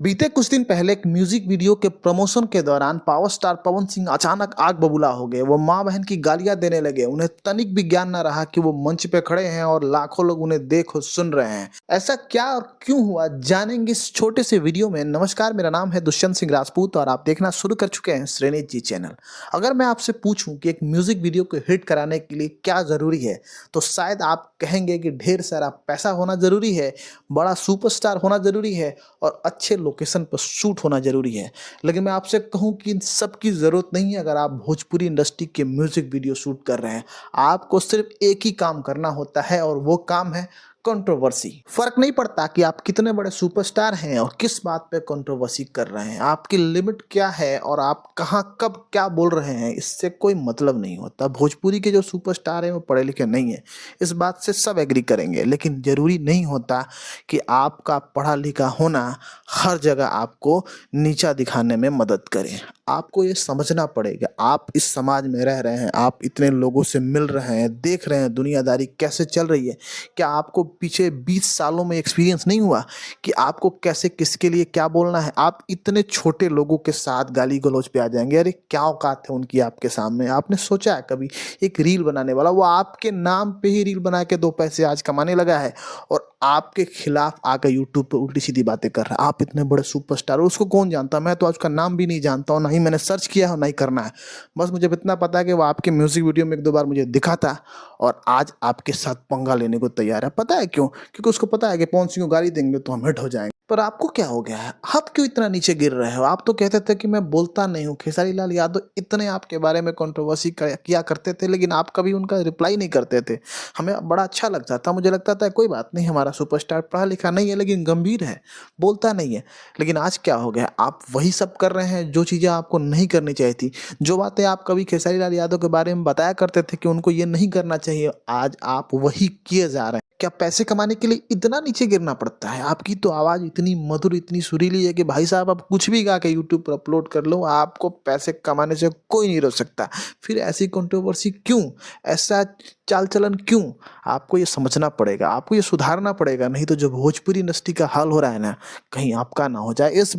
बीते कुछ दिन पहले एक म्यूजिक वीडियो के प्रमोशन के दौरान पावर स्टार पवन सिंह अचानक आग बबूला हो गए। वो मां बहन की गालियां देने लगे। उन्हें तनिक भी ज्ञान न रहा कि वो मंच पे खड़े हैं और लाखों लोग उन्हें देख और सुन रहे हैं। ऐसा क्या और क्यों हुआ, जानेंगे इस छोटे से वीडियो में। नमस्कार, मेरा नाम है दुष्यंत सिंह राजपूत और आप देखना शुरू कर चुके हैं श्रेणीत जी चैनल। अगर मैं आपसे पूछूं कि एक म्यूजिक वीडियो को हिट कराने के लिए क्या जरूरी है, तो शायद आप कहेंगे कि ढेर सारा पैसा होना जरूरी है, बड़ा सुपरस्टार होना जरूरी है और अच्छे लोकेशन पर शूट होना जरूरी है। लेकिन मैं आपसे कहूं कि इन सब की जरूरत नहीं है। अगर आप भोजपुरी इंडस्ट्री के म्यूजिक वीडियो शूट कर रहे हैं, आपको सिर्फ एक ही काम करना होता है और वो काम है कंट्रोवर्सी। फर्क नहीं पड़ता कि आप कितने बड़े सुपरस्टार हैं और किस बात पे कंट्रोवर्सी कर रहे हैं, आपकी लिमिट क्या है और आप कहां कब क्या बोल रहे हैं, इससे कोई मतलब नहीं होता। भोजपुरी के जो सुपरस्टार हैं वो पढ़े लिखे नहीं है, इस बात से सब एग्री करेंगे। लेकिन जरूरी नहीं होता कि आपका पढ़ा लिखा होना हर जगह आपको नीचा दिखाने में मदद करे। आपको ये समझना पड़ेगा, आप इस समाज में रह रहे हैं, आप इतने लोगों से मिल रहे हैं, देख रहे हैं दुनियादारी कैसे चल रही है। क्या आपको पीछे 20 सालों में एक्सपीरियंस नहीं हुआ कि आपको कैसे किसके लिए क्या बोलना है? आप इतने छोटे लोगों के साथ गाली गलौज पे आ जाएंगे। अरे क्या औकात है उनकी आपके सामने? आपने सोचा है कभी? एक रील बनाने वाला वो आपके नाम पे ही रील बना के 2 पैसे आज कमाने लगा है और आपके खिलाफ आकर यूट्यूब पर उल्टी सीधी बातें कर रहा है। आप इतने बड़े सुपरस्टार, उसको कौन जानता? मैं तो आज उसका नाम भी नहीं जानता हूँ, ना ही मैंने सर्च किया है, ना ही करना है। बस मुझे इतना पता है कि वो आपके म्यूजिक वीडियो में 1-2 बार मुझे दिखा था और आज आपके साथ पंगा लेने को तैयार है। पता है क्यों? क्योंकि उसको पता है कि पवन सिंह को गाली देंगे तो हम हिट हो जाएंगे। पर आपको क्या हो गया है? आप क्यों इतना नीचे गिर रहे हो? आप तो कहते थे कि मैं बोलता नहीं हूँ। खेसारी लाल यादव इतने आपके बारे में कंट्रोवर्सी किया करते थे, लेकिन आप कभी उनका रिप्लाई नहीं करते थे। हमें बड़ा अच्छा लगता था, मुझे लगता था कोई बात नहीं, हमारा सुपरस्टार पढ़ा लिखा नहीं है लेकिन गंभीर है, बोलता नहीं है। लेकिन आज क्या हो गया? आप वही सब कर रहे हैं जो चीज़ें आपको नहीं करनी चाहिए थी। जो बातें आप कभी खेसारी लाल यादव के बारे में बताया करते थे कि उनको ये नहीं करना चाहिए, आज आप वही किए जा रहे हैं। क्या पैसे कमाने के लिए इतना नीचे गिरना पड़ता है? आपकी तो आवाज़ इतनी मधुर, इतनी सुरीली है कि भाई साहब आप कुछ भी गा के यूट्यूब पर अपलोड कर लो, आपको पैसे कमाने से कोई नहीं रोक सकता। फिर ऐसी कंट्रोवर्सी क्यों? ऐसा चाल चलन क्यों? आपको ये समझना पड़ेगा, आपको ये सुधारना पड़ेगा, नहीं तो जो भोजपुरी इंडस्ट्री का हाल हो रहा है ना, कहीं आपका ना हो जाए। इस